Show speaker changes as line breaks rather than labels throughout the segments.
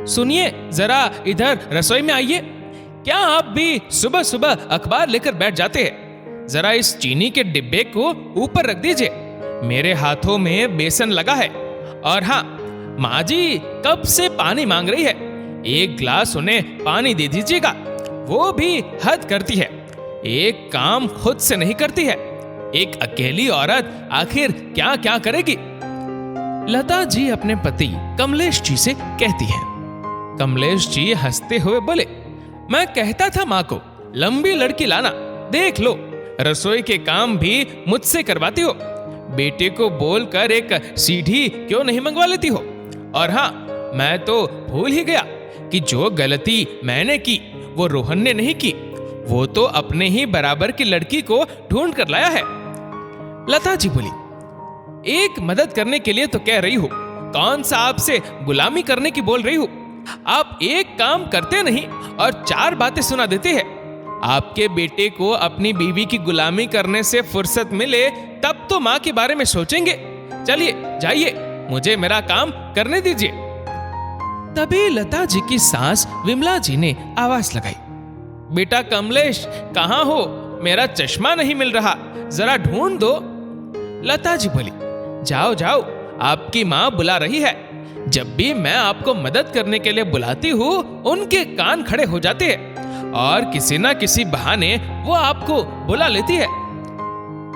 सुनिए, जरा इधर रसोई में आइए। क्या आप भी सुबह सुबह अखबार लेकर बैठ जाते हैं? जरा इस चीनी के डिब्बे को ऊपर रख दीजिए। मेरे हाथों में बेसन लगा है। और हाँ, माँ जी कब से पानी मांग रही है। एक गिलास उन्हें पानी दे दीजिएगा। वो भी हद करती है, एक काम खुद से नहीं करती है। एक अकेली औरत आखिर क्या क्या करेगी। लता जी अपने पति कमलेश जी से कहती है। कमलेश जी हंसते हुए बोले, मैं कहता था माँ को लंबी लड़की लाना, देख लो रसोई के काम भी मुझसे करवाती हो। बेटे को बोलकर एक सीढ़ी क्यों नहीं मंगवा लेती हो। और हाँ, मैं तो भूल ही गया कि जो गलती मैंने की वो रोहन ने नहीं की। वो तो अपने ही बराबर की लड़की को ढूंढ कर लाया है। लता जी बोली, एक मदद करने के लिए तो कह रही हो, कौन सा आपसे गुलामी करने की बोल रही हो। आप एक काम करते नहीं और चार बातें सुना देते हैं। आपके बेटे को अपनी बीवी की गुलामी करने से फुर्सत मिले तब तो माँ के बारे में सोचेंगे। चलिए जाइए, मुझे मेरा काम करने दीजिए। तभी लता जी की सास विमला जी ने आवाज लगाई, बेटा कमलेश कहाँ हो? मेरा चश्मा नहीं मिल रहा, जरा ढूंढ दो। लता जी बोली, जाओ जाओ, आपकी माँ बुला रही है। जब भी मैं आपको मदद करने के लिए बुलाती हूँ उनके कान खड़े हो जाते हैं और किसी ना किसी बहाने वो आपको बुला लेती है।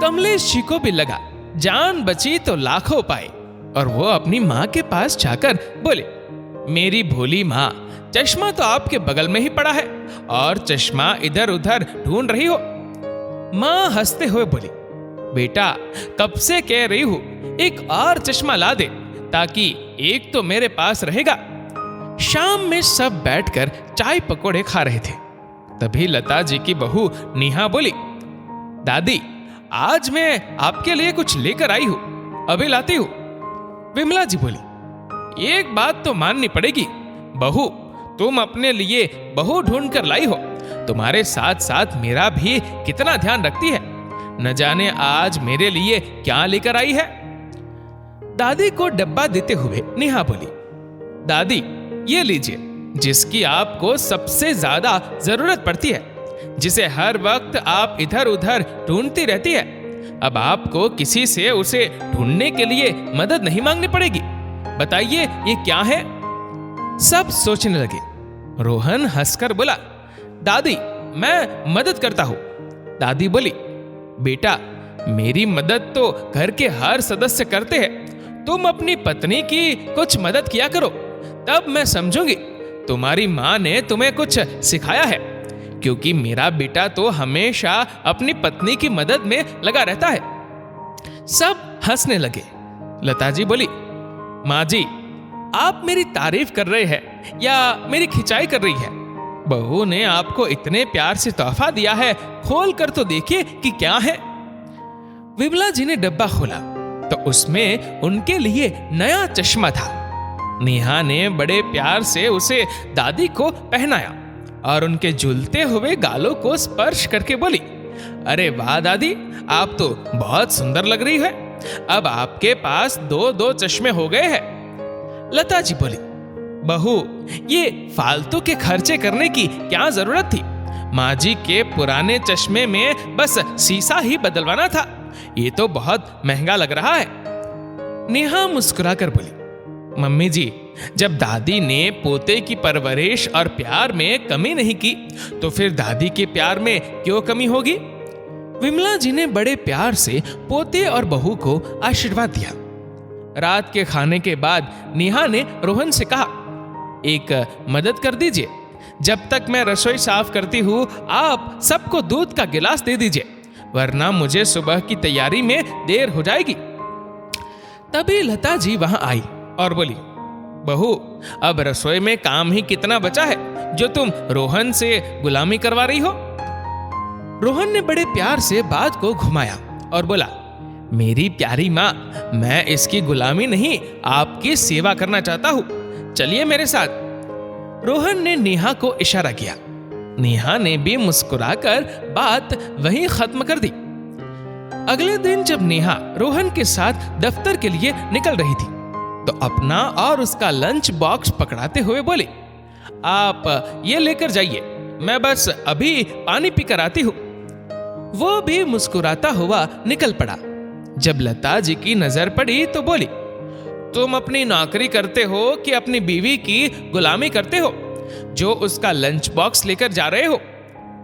कमलेश जी को भी लगा जान बची तो लाखों पाए और वो अपनी माँ के पास जाकर बोले, मेरी भोली माँ, चश्मा तो आपके बगल में ही पड़ा है और चश्मा इधर उधर ढूंढ रही हो। माँ हंसते हुए बोली, बेटा कब से कह रही हूँ एक और चश्मा ला दे, ताकि एक तो मेरे पास रहेगा। शाम में सब बैठकर चाय पकौड़े खा रहे थे। तभी लता जी की बहू नेहा बोली, दादी आज मैं आपके लिए कुछ लेकर आई हूं, अभी लाती हूं। विमला जी बोली, एक बात तो माननी पड़ेगी बहू, तुम अपने लिए बहू ढूंढ कर लाई हो, तुम्हारे साथ साथ मेरा भी कितना ध्यान रखती है। न जाने आज मेरे लिए क्या लेकर आई है। दादी को डब्बा देते हुए नेहा बोली, दादी ये लीजिए, जिसकी आपको सबसे ज्यादा जरूरत पड़ती है, जिसे हर वक्त आप इधर उधर ढूंढती रहती है। अब आपको किसी से उसे ढूंढने के लिए मदद नहीं मांगनी पड़ेगी। बताइए ये क्या है। सब सोचने लगे। रोहन हंसकर बोला, दादी मैं मदद करता हूं। दादी बोली, बेटा मेरी मदद तो घर के हर सदस्य करते हैं, तुम अपनी पत्नी की कुछ मदद किया करो, तब मैं समझूंगी तुम्हारी माँ ने तुम्हें कुछ सिखाया है। क्योंकि मेरा बेटा तो हमेशा अपनी पत्नी की मदद में लगा रहता है। सब हंसने लगे। लता जी बोली, माँ जी आप मेरी तारीफ कर रहे हैं या मेरी खिंचाई कर रही है? बहू ने आपको इतने प्यार से तोहफा दिया है, खोल कर तो देखिए कि क्या है। विमला जी ने डब्बा खोला तो उसमें उनके लिए नया चश्मा था। नेहा ने बड़े प्यार से उसे दादी को पहनाया और उनके झूलते हुए गालों को स्पर्श करके बोली, अरे वाह दादी, आप तो बहुत सुंदर लग रही है। अब आपके पास दो दो चश्मे हो गए हैं। लता जी बोली, बहू ये फालतू के खर्चे करने की क्या जरूरत थी। माँ जी के पुराने चश्मे में बस शीशा ही बदलवाना था, ये तो बहुत महंगा लग रहा है। नेहा मुस्कुराकर बोली, मम्मी जी जब दादी ने पोते की परवरिश और प्यार में कमी नहीं की तो फिर दादी के प्यार में क्यों कमी होगी। विमला जी ने बड़े प्यार से पोते और बहू को आशीर्वाद दिया। रात के खाने के बाद नेहा ने रोहन से कहा, एक मदद कर दीजिए, जब तक मैं रसोई साफ करती हूँ आप सबको दूध का गिलास दे दीजिए, वरना मुझे सुबह की तैयारी में देर हो जाएगी। तभी लता जी वहां आई और बोली, बहू अब रसोई में काम ही कितना बचा है जो तुम रोहन से गुलामी करवा रही हो। रोहन ने बड़े प्यार से बात को घुमाया और बोला, मेरी प्यारी माँ, मैं इसकी गुलामी नहीं आपकी सेवा करना चाहता हूँ, चलिए मेरे साथ। रोहन ने नेहा को इशारा किया। नेहा ने भी मुस्कुराकर बात वहीं खत्म कर दी। अगले दिन जब नेहा रोहन के साथ दफ्तर के लिए निकल रही थी तो अपना और उसका लंच बॉक्स पकड़ाते हुए बोली, आप ये लेकर जाइए, मैं बस अभी पानी पीकर आती हूँ। वो भी मुस्कुराता हुआ निकल पड़ा। जब लता जी की नजर पड़ी तो बोली, तुम अपनी नौकरी करते हो कि अपनी बीवी की गुलामी करते हो, जो उसका लंच बॉक्स लेकर जा रहे हो?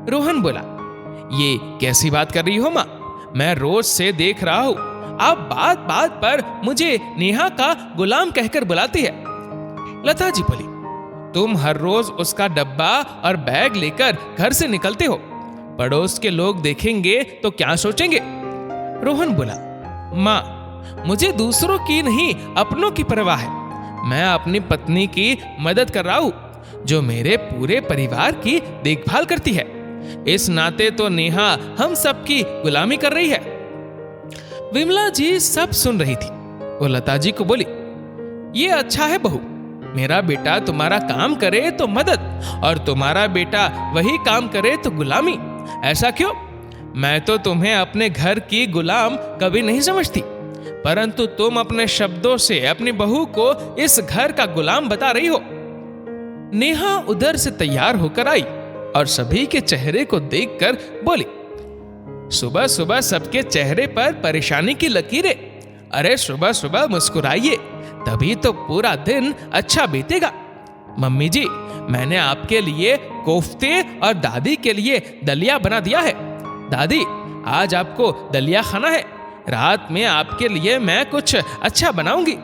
रोहन बोला, ये कैसी बात कर रही हो माँ? मैं रोज से देख रहा हूं, आप बात बात पर मुझे नेहा का गुलाम कहकर बुलाती है। लता जी बोली, तुम हर रोज उसका डब्बा और बैग लेकर घर से निकलते हो, पड़ोस के लोग देखेंगे तो क्या सोचेंगे? रोहन बोला, माँ, मुझे दूसरों की नहीं अपनों की परवाह है। मैं अपनी पत्नी की मदद कर रहा हूं, जो मेरे पूरे परिवार की देखभाल करती है। इस नाते तो नेहा हम सबकी गुलामी कर रही है। विमला जी सब सुन रही थी। वो लता जी को बोली, ये अच्छा है बहू, मेरा बेटा तुम्हारा काम करे तो मदद और तुम्हारा बेटा वही काम करे तो गुलामी। ऐसा क्यों? मैं तो तुम्हें अपने घर की गुलाम कभी नहीं समझती, परंतु तुम अपने शब्दों से अपनी बहू को इस घर का गुलाम बता रही हो। नेहा उधर से तैयार होकर आई और सभी के चेहरे को देखकर बोली, सुबह सुबह सबके चेहरे पर परेशानी की लकीरें। अरे सुबह सुबह मुस्कुराइए, तभी तो पूरा दिन अच्छा बीतेगा। मम्मी जी, मैंने आपके लिए कोफ्ते और दादी के लिए दलिया बना दिया है। दादी, आज आपको दलिया खाना है, रात में आपके लिए मैं कुछ अच्छा बनाऊंगी।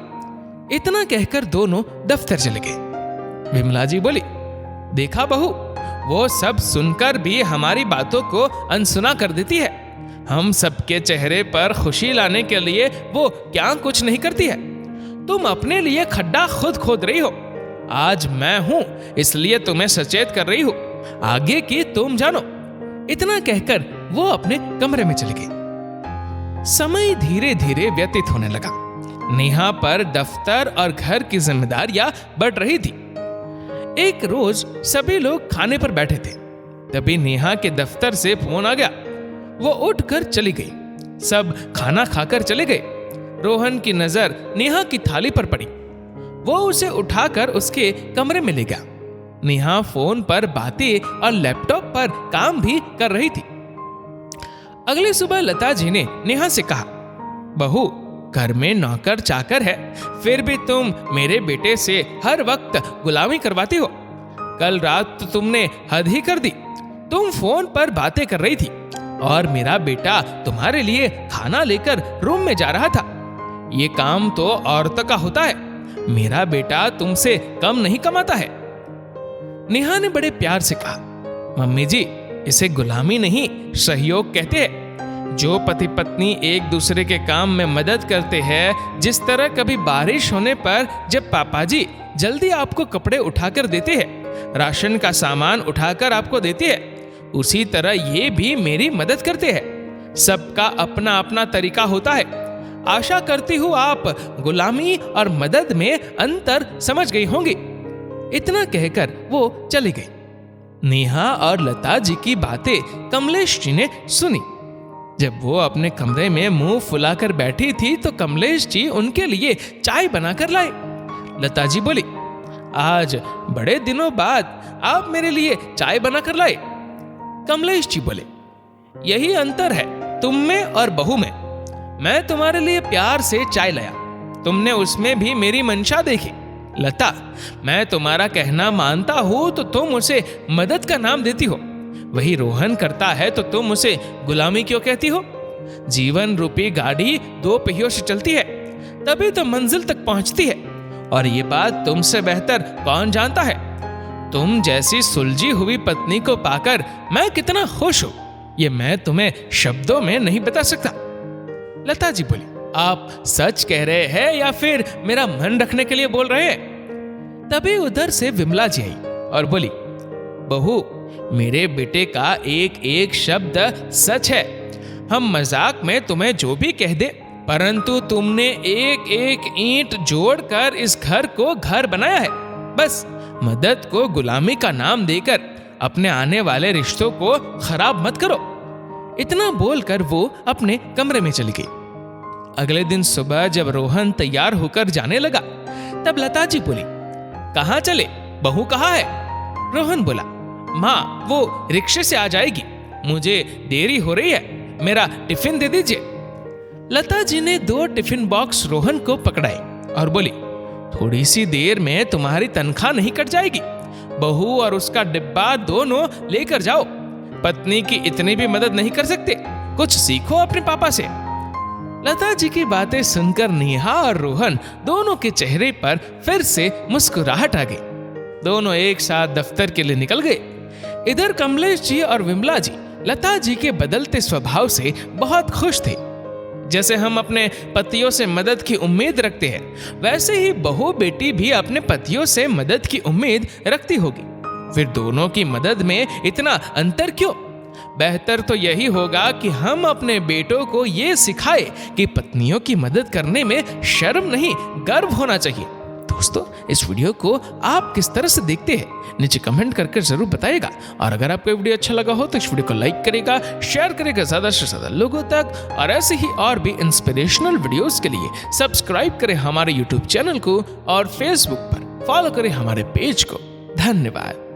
इतना कहकर दोनों दफ्तर चले गए। विमला जी बोली, देखा बहू, वो सब सुनकर भी हमारी बातों को अनसुना कर देती है। हम सबके चेहरे पर खुशी लाने के लिए वो क्या कुछ नहीं करती है। तुम अपने लिए खड्डा खुद खोद रही हो। आज मैं हूं इसलिए तुम्हें सचेत कर रही हूं, आगे की तुम जानो। इतना कहकर वो अपने कमरे में चली गई। समय धीरे धीरे व्यतीत होने लगा। नेहा पर दफ्तर और घर की जिम्मेदारियां बढ़ रही थी। एक रोज सभी लोग खाने पर बैठे थे, तभी नेहा के दफ्तर से फोन आ गया। वो उठकर चली गई। सब खाना खाकर चले गए। रोहन की नजर नेहा की थाली पर पड़ी। वो उसे उठाकर उसके कमरे में ले गया। नेहा फोन पर बातें और लैपटॉप पर काम भी कर रही थी। अगली सुबह लता जी ने नेहा से कहा, बहू, घर में नौकर चाकर है, फिर भी तुम मेरे बेटे से हर वक्त गुलामी करवाती हो। कल रात तो तुमने हद ही कर दी। तुम फोन पर बातें कर रही थी और मेरा बेटा तुम्हारे लिए खाना लेकर रूम में जा रहा था। ये काम तो औरतों का होता है। मेरा बेटा तुमसे कम नहीं कमाता है। नेहा ने बड़े प्यार से कहा, मम्मी जी, इसे गुलामी नहीं, सहयोग कहते हैं। जो पति पत्नी एक दूसरे के काम में मदद करते हैं, जिस तरह कभी बारिश होने पर जब पापा जी जल्दी आपको कपड़े उठाकर देते हैं, राशन का सामान उठाकर आपको देते हैं, उसी तरह ये भी मेरी मदद करते हैं। सबका अपना अपना तरीका होता है। आशा करती हूँ आप गुलामी और मदद में अंतर समझ गई होंगी। इतना कहकर वो चली गई। नेहा और लता जी की बातें कमलेश जी ने सुनी। जब वो अपने कमरे में मुंह फुलाकर बैठी थी तो कमलेश जी उनके लिए चाय बनाकर लाए। लता जी बोली, आज बड़े दिनों बाद आप मेरे लिए चाय बनाकर लाए। कमलेश जी बोले, यही अंतर है तुम में और बहू में। मैं तुम्हारे लिए प्यार से चाय लाया, तुमने उसमें भी मेरी मंशा देखी। लता, मैं तुम्हारा कहना मानता हूं तो तुम उसे मदद का नाम देती हो। वही रोहन करता है तो तुम उसे गुलामी क्यों कहती हो? जीवन रूपी गाड़ी दो पहियों से चलती है, तभी तो मंजिल तक पहुंचती है। और ये बात तुमसे बेहतर कौन जानता है? तुम जैसी सुलझी हुई पत्नी को पाकर मैं कितना खुश हूं, ये मैं तुम्हें शब्दों में नहीं बता सकता। लता जी बोली, आप सच कह रहे हैं या फिर मेरा मन रखने के लिए बोल रहे हैं? तभी उधर से विमला जी आई और बोली, बहू, मेरे बेटे का एक एक शब्द सच है। हम मजाक में तुम्हें जो भी कह दे, परंतु तुमने एक एक ईंट जोड़कर इस घर को घर बनाया है। बस मदद को गुलामी का नाम देकर अपने आने वाले रिश्तों को खराब मत करो। इतना बोलकर वो अपने कमरे में चली गई। अगले दिन सुबह जब रोहन तैयार होकर जाने लगा तब लता जी बोली, कहाँ चले, बहू कहाँ है? रोहन बोला, माँ वो रिक्शे से आ जाएगी, मुझे देरी हो रही है, मेरा टिफिन दे दीजिए। लता जी ने 2 टिफिन बॉक्स रोहन को पकड़ाए और बोली, थोड़ी सी देर में तुम्हारी तनख्वाह नहीं कट जाएगी, बहू और उसका डिब्बा दोनों लेकर जाओ। पत्नी की इतनी भी मदद नहीं कर सकते, कुछ सीखो अपने पापा से। लता जी की बातें सुनकर नेहा और रोहन दोनों के चेहरे पर फिर से मुस्कुराहट आ गई। दोनों एक साथ दफ्तर के लिए निकल गए। इधर कमलेश जी और विमला जी लता जी के बदलते स्वभाव से बहुत खुश थे। जैसे हम अपने पतियों से मदद की उम्मीद रखते हैं, वैसे ही बहू बेटी भी अपने पतियों से मदद की उम्मीद रखती होगी। फिर दोनों की मदद में इतना अंतर क्यों? बेहतर तो यही होगा कि हम अपने बेटों को ये सिखाए कि पत्नियों की मदद करने में शर्म नहीं, गर्व होना चाहिए। दोस्तों, इस वीडियो को आप किस तरह से देखते हैं नीचे कमेंट करके जरूर बताइएगा। और अगर आपको वीडियो अच्छा लगा हो तो इस वीडियो को लाइक करेगा, शेयर करेगा ज्यादा से ज्यादा लोगों तक। और ऐसे ही और भी इंस्पिरेशनल वीडियोस के लिए सब्सक्राइब करें हमारे यूट्यूब चैनल को और फेसबुक पर फॉलो करें हमारे पेज को। धन्यवाद।